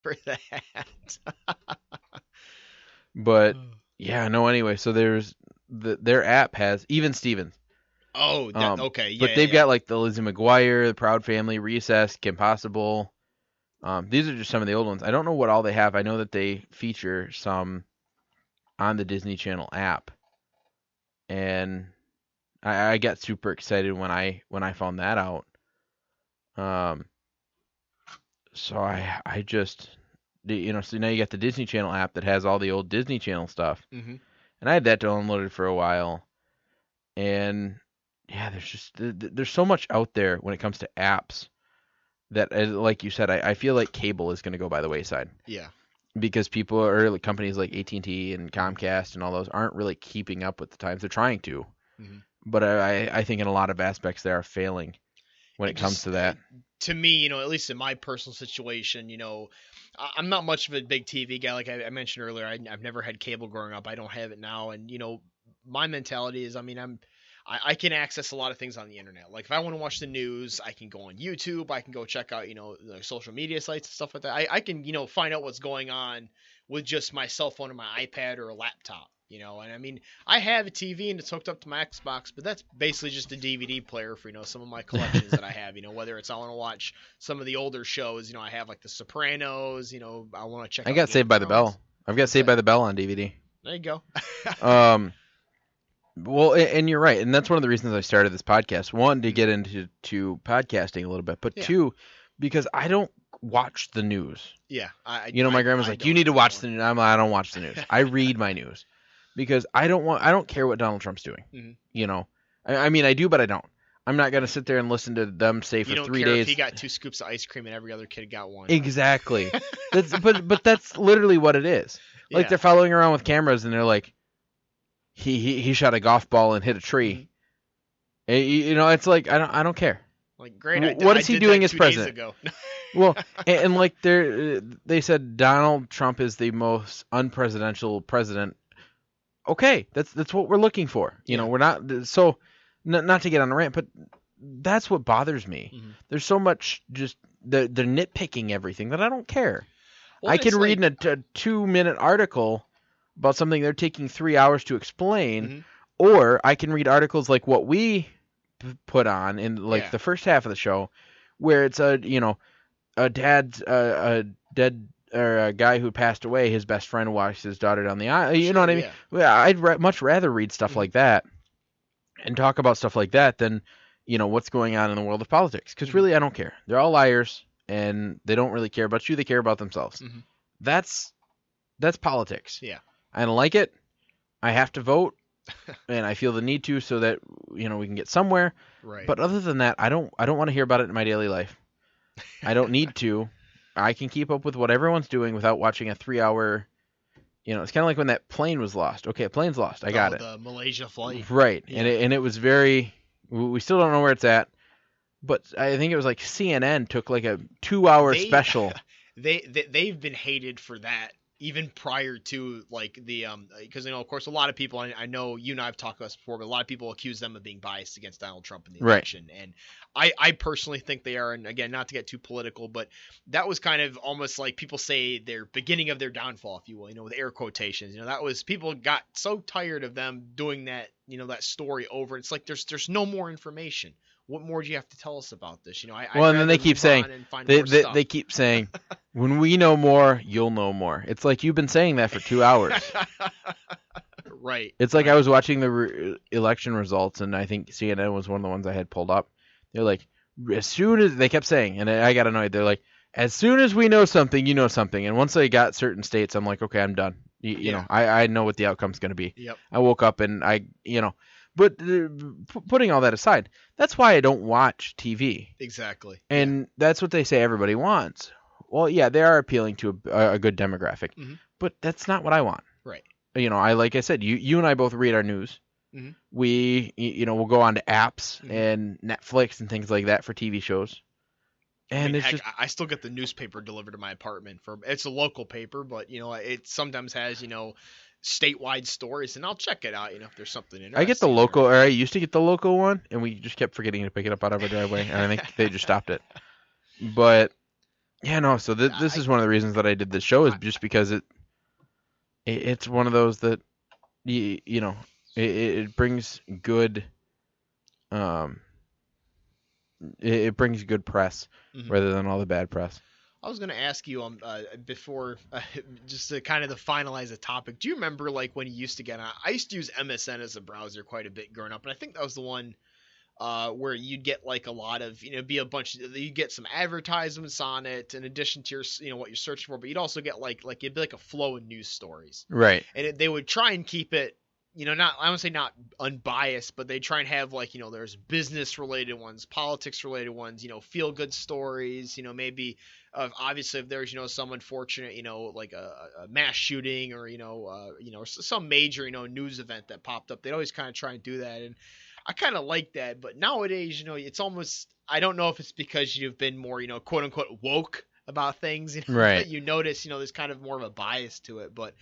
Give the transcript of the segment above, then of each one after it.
for that. But yeah, no. Anyway, so their app has even Stevens. Oh, that okay. Yeah, But yeah, they've yeah. got like the Lizzie McGuire, the Proud Family, Recess, Kim Possible. These are just some of the old ones. I don't know what all they have. I know that they feature some on the Disney Channel app, and I got super excited when I found that out. Um, so I just so now you got the Disney Channel app that has all the old Disney Channel stuff, Hmm. and I had that downloaded for a while, and yeah, there's so much out there when it comes to apps that, like you said, I feel like cable is going to go by the wayside Yeah. because people or like companies like AT&T and Hmm. Comcast and all those aren't really keeping up with the times. They're trying to, Hmm. but I think in a lot of aspects they are failing when It it comes just to that. to me, at least in my personal situation, I'm not much of a big TV guy. Like I mentioned earlier, I've never had cable growing up. I don't have it now, and my mentality is, I mean, I can access a lot of things on the internet. Like if I want to watch the news, I can go on YouTube. I can go check out, the social media sites and stuff like that. I can, find out what's going on with just my cell phone or my iPad or a laptop. And I mean, I have a TV and it's hooked up to my Xbox, but that's basically just a DVD player for, some of my collections that I have, whether it's I want to watch some of the older shows, I have like The Sopranos, I want to check I out got Game Saved of by the Thrones. Bell. I've got What's Saved that? by the Bell on DVD. There you go. Um, well, and you're right, and that's one of the reasons I started this podcast. One, to Mhm. get into podcasting a little bit, but Yeah. two, because I don't watch the news. Yeah. My grandma's I like, "You don't need to watch anymore. the news." I'm like, "I don't watch the news. I read my news because I don't care what Donald Trump's doing. Mhm. You know, I mean, I do, but I don't. I'm not gonna sit there and listen to them say You for don't three care if he days got 2 scoops of ice cream and every other kid got one. exactly. But that's literally what it is. Like Yeah. they're following around with cameras and they're like, he shot a golf ball and hit a Mhm. tree. It's like I don't care. Like, great. What I is he did doing that as 2 days president? ago. Well, and like they said Donald Trump is the most unpresidential president. Okay, that's what we're looking for. Yeah. We're not so not to get on a rant, but that's what bothers me. Mhm. There's so much just they're nitpicking everything that I don't care. Well, I and it's can read like, in a 2-minute article about something they're taking 3 hours to explain, mhm. or I can read articles like what we put on in like Yeah. the first half of the show, where it's a dad's a dead or a guy who passed away. His best friend watched his daughter down the aisle. You know Sure. what I mean? Yeah. Well, I'd much rather read stuff Mhm. like that and talk about stuff like that than what's going on in the world of politics. Because Mhm. really, I don't care. They're all liars, and they don't really care about you. They care about themselves. Mhm. That's politics. Yeah. I don't like it. I have to vote, and I feel the need to so that we can get somewhere. Right. But other than that, I don't want to hear about it in my daily life. I don't need to. I can keep up with what everyone's doing without watching a 3-hour. It's kind of like when that plane was lost. Okay, a plane's lost. I got it. The Malaysia flight. Right, Yeah. and it was very. We still don't know where it's at, but I think it was like CNN took like a 2-hour They special. they've been hated for that even prior to like the because of course a lot of people, I know you and I have talked about this before, but a lot of people accuse them of being biased against Donald Trump in the Right. election, and I personally think they are. And again, not to get too political, but that was kind of almost like people say their beginning of their downfall, if you will, with air quotations. That was, people got so tired of them doing that, that story over. It's like there's no more information. What more do you have to tell us about this? Well, and then they keep saying they they keep saying, when we know more, you'll know more. It's like you've been saying that for 2 hours. Right. It's like right. I was watching the election results, and I think CNN was one of the ones I had pulled up. They're like, as soon as they kept saying, and I got annoyed. They're like, as soon as we know something, you know something. And once they got certain states, I'm like, okay, I'm done. Yeah. I know what the outcome's going to be. Yep. I woke up and but putting all that aside, that's why I don't watch TV. Exactly. And that's what they say everybody wants. Well, yeah, they are appealing to a good demographic, Mhm. but that's not what I want. Right. Like I said, you and I both read our news. Mhm. We, we'll go on to apps Mhm. and Netflix and things like that for TV shows. And it's heck, just, I still get the newspaper delivered to my apartment. It's a local paper, but it sometimes has statewide stories, and I'll check it out. If there's something interesting. I get the local, or I used to get the local one, and we just kept forgetting to pick it up out of our driveway, and I think they just stopped it. But Yeah, no. So this is one of the reasons that I did this show is just because it's one of those that you know it brings good um it brings good press rather than all the bad press. I was gonna ask you before just to kind of to finalize the topic. Do you remember like when you used to get on? I used to use MSN as a browser quite a bit growing up, and I think that was the one where you'd get like a lot of be a bunch you get some advertisements on it in addition to your what you're searching for, but you'd also get like it'd be like a flow of news stories, right? And they would try and keep it not I don't say not unbiased, but they try and have like there's business related ones, politics related ones, feel good stories, maybe obviously if there's some unfortunate like a mass shooting or some major news event that popped up, they'd always kind of try and do that. And I kind of like that, but nowadays, it's almost, I don't know if it's because you've been more, quote unquote woke about things, right? That you notice, there's kind of more of a bias to it. But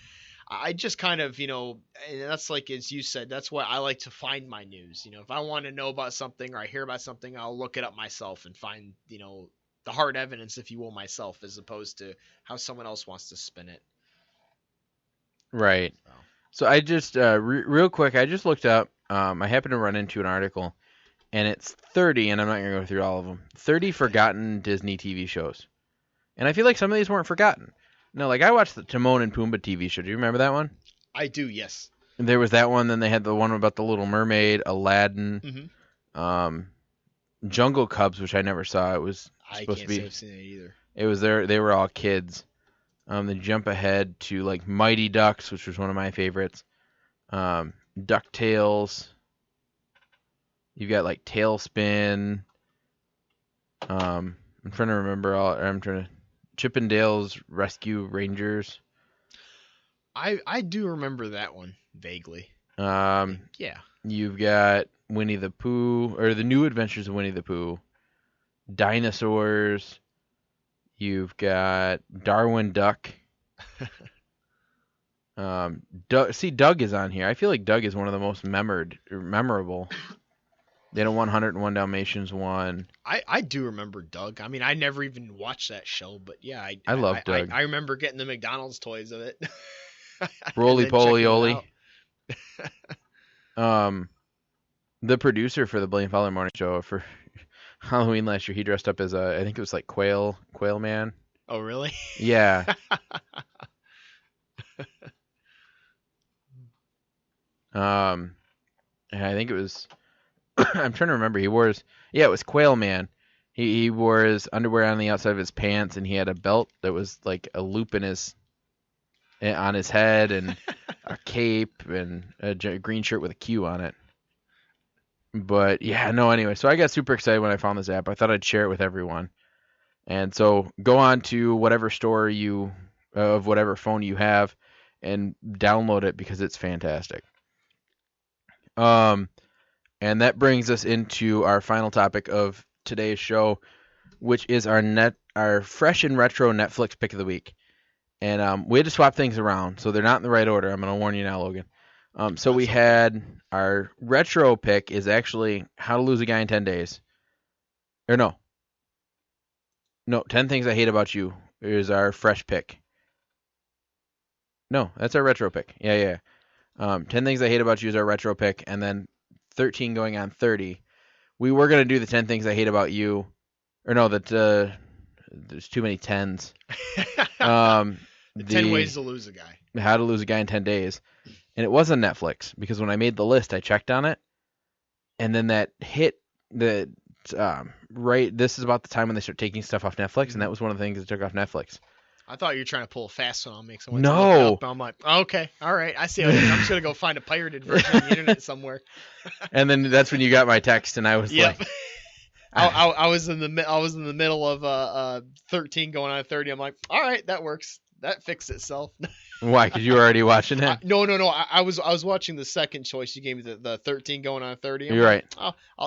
I just kind of, and that's like, as you said, that's why I like to find my news. If I want to know about something or I hear about something, I'll look it up myself and find, the hard evidence, if you will, myself, as opposed to how someone else wants to spin it. Right. So I just, real quick, I just looked up, I happened to run into an article, and it's 30, and I'm not going to go through all of them, 30 forgotten Disney TV shows. And I feel like some of these weren't forgotten. No, like I watched the Timon and Pumbaa TV show. Do you remember that one? I do, yes. There was that one, then they had the one about the Little Mermaid, Aladdin, Jungle Cubs, which I never saw. It was supposed to be. I can't say I've seen it either. It was there. They were all kids. Then jump ahead to like Mighty Ducks, which was one of my favorites. DuckTales. You've got like Tailspin. I'm trying to remember Chippendales Rescue Rangers. I do remember that one vaguely. Yeah. You've got Winnie the Pooh, or The New Adventures of Winnie the Pooh. Dinosaurs. You've got Darwin Duck. Doug is on here. I feel like Doug is one of the most memorable. They had a 101 Dalmatians one. I do remember Doug. I mean, I never even watched that show, but yeah, I love Doug. I remember getting the McDonald's toys of it. Roly Poly Oly. The producer for the Blaine Fowler Morning Show for Halloween last year, he dressed up as I think it was like Quail Man. Oh, really? Yeah. And I think it was. I'm trying to remember. It was Quail Man. He wore his underwear on the outside of his pants, and he had a belt that was like a loop on his head, and a cape, and a green shirt with a Q on it. But yeah, no. Anyway, so I got super excited when I found this app. I thought I'd share it with everyone. And so go on to whatever store of whatever phone you have, and download it because it's fantastic. And that brings us into our final topic of today's show, which is our fresh and retro Netflix pick of the week. And we had to swap things around, so they're not in the right order. I'm going to warn you now, Logan. So we had our retro pick is actually How to Lose a Guy in 10 Days. Or no, 10 Things I Hate About You is our fresh pick. No, that's our retro pick. Yeah. 10 Things I Hate About You is our retro pick, and then 13 going on 30. We were going to do the 10 Things I Hate About You. Or no, there's too many 10s. The 10 Ways to Lose a Guy. How to Lose a Guy in 10 Days. And it was on Netflix, because when I made the list, I checked on it. And then that hit the right. This is about the time when they start taking stuff off Netflix, and that was one of the things that took off Netflix. I thought you were trying to pull a fast one on me. No. I'm like, okay, all right, I see. I'm just gonna go find a pirated version on the internet somewhere. And then that's when you got my text, and I was like, I was in the middle of 13 going on 30. I'm like, all right, that works. That fixed itself. Why? Because you were already watching it? No. I was watching the second choice you gave me, the 13 going on 30. You're right.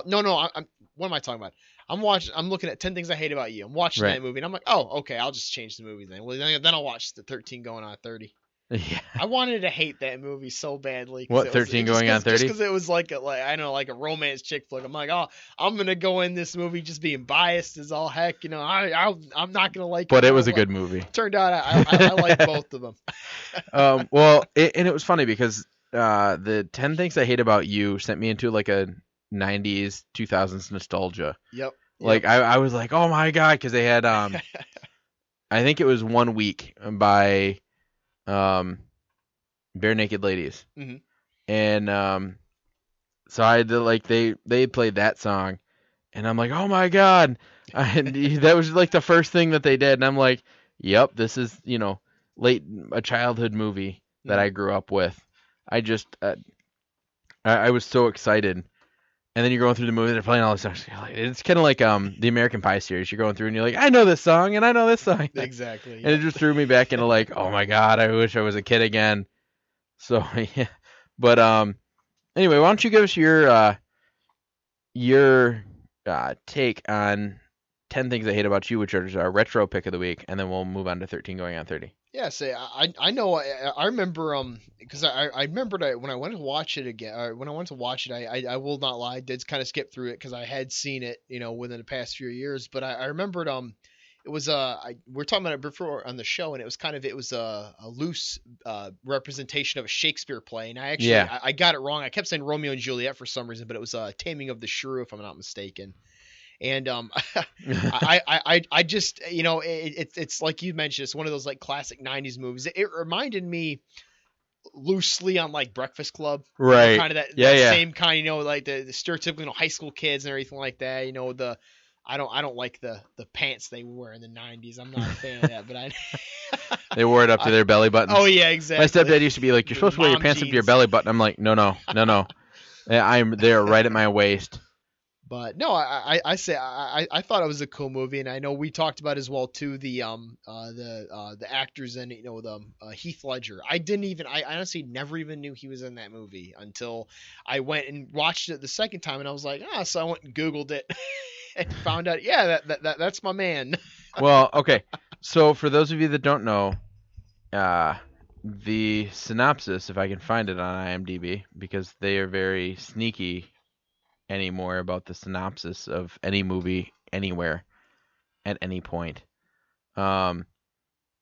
No. What am I talking about? I'm looking at 10 Things I Hate About You. I'm watching that movie, and I'm like, oh, okay, I'll just change the movie then. Well, then I'll watch the 13 going on 30. Yeah. I wanted to hate that movie so badly. What, 13 going on 30? Just because it was like I don't know, like a romance chick flick. I'm like, oh, I'm gonna go in this movie just being biased as all heck. I'm not gonna like. But it was a good movie. Turned out I like both of them. Well, and it was funny because the 10 Things I Hate About You sent me into like a 90s, 2000s nostalgia. Yep. Like I was like, oh my god, because they had I think it was 1 week by Bare Naked Ladies, mm-hmm. and so I had to like they played that song, and I'm like, oh my god, that was like the first thing that they did, and I'm like, yep, this is a childhood movie that I grew up with. I just I was so excited. And then you're going through the movie, they're playing all this songs. It's kind of like the American Pie series. You're going through and you're like, I know this song and I know this song. Exactly. And it just threw me back into like, oh my god, I wish I was a kid again. So yeah. But anyway, why don't you give us your take on 10 Things I Hate About You, which is our retro pick of the week, and then we'll move on to 13 going on 30. Yeah, say I know I remember because I remembered when I went to watch it again, when I went to watch it, I will not lie, I did kind of skip through it because I had seen it within the past few years, but I remembered it was we're talking about it before on the show, and it was a loose representation of a Shakespeare play, and I got it wrong. I kept saying Romeo and Juliet for some reason, but it was Taming of the Shrew, if I'm not mistaken. And I just it's like you mentioned, it's one of those like classic 90s movies. It reminded me loosely on like Breakfast Club, right? Kind of that same kind, like the stereotypical high school kids and everything like that. I don't like the pants they wore in the 90s. I'm not a fan of that, but they wore it up to their belly buttons. Oh yeah, exactly. My stepdad used to be like, you're supposed to wear your pants up to your belly button. I'm like, no. They're right at my waist. But no, I thought it was a cool movie, and I know we talked about as well too the actors in it, Heath Ledger. I honestly never even knew he was in that movie until I went and watched it the second time, and I was like, so I went and Googled it and found out, that's my man. Well, okay, so for those of you that don't know, the synopsis, if I can find it on IMDb, because they are very sneaky anymore about the synopsis of any movie anywhere at any point. But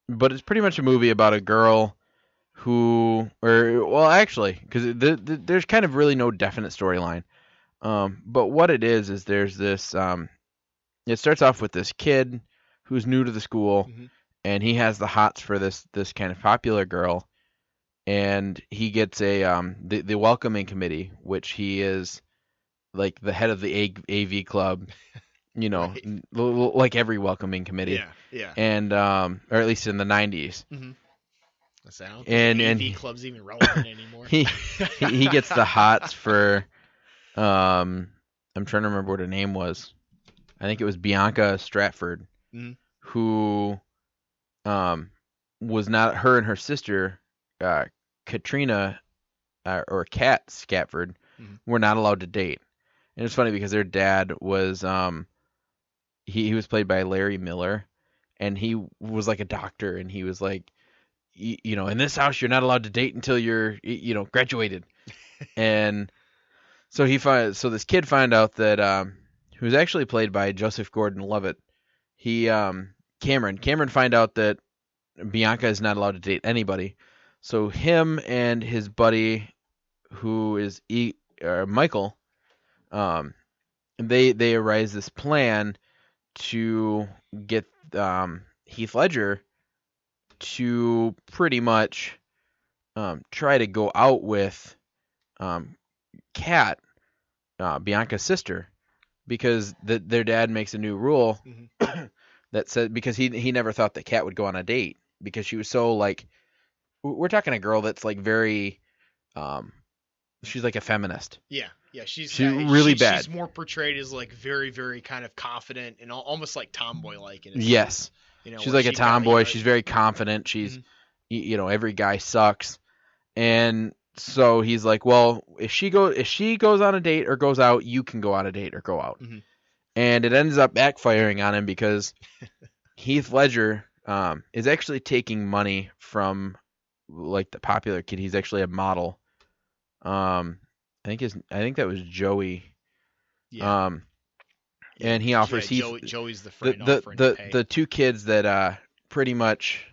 it's pretty much a movie about a girl actually, because there's kind of really no definite storyline. But what it is there's this, it starts off with this kid who's new to the school, mm-hmm. and he has the hots for this kind of popular girl, and he gets the welcoming committee, which he is like the head of the AV club, right. Like every welcoming committee. Yeah. And or at least in the 90s. Mm-hmm. I don't think AV club's even relevant anymore. He gets the hots for I'm trying to remember what her name was. I think it was Bianca Stratford, mm-hmm. who was not, her and her sister Katrina or Kat Scatford, mm-hmm. were not allowed to date. And it's funny because their dad was he was played by Larry Miller, and he was like a doctor, and he was like, in this house you're not allowed to date until you're graduated. And so this kid found out that who was actually played by Joseph Gordon-Levitt. He Cameron find out that Bianca is not allowed to date anybody. So him and his buddy, who is Michael, they arise this plan to get Heath Ledger to pretty much try to go out with Kat, Bianca's sister, because their dad makes a new rule, mm-hmm. that said, because he never thought that Kat would go on a date because she was so like, we're talking a girl that's like very she's like a feminist. Yeah, she's really bad. She's more portrayed as like very, very kind of confident and almost like tomboy-like. Yes, she's like a tomboy. She's very confident. She's, mm-hmm. Every guy sucks, and so he's like, well, if she goes on a date or goes out, you can go on a date or go out, mm-hmm. and it ends up backfiring on him because Heath Ledger is actually taking money from like the popular kid. He's actually a model. I think that was Joey. Yeah. And he offers Joey's the friend offering to pay. the two kids that pretty much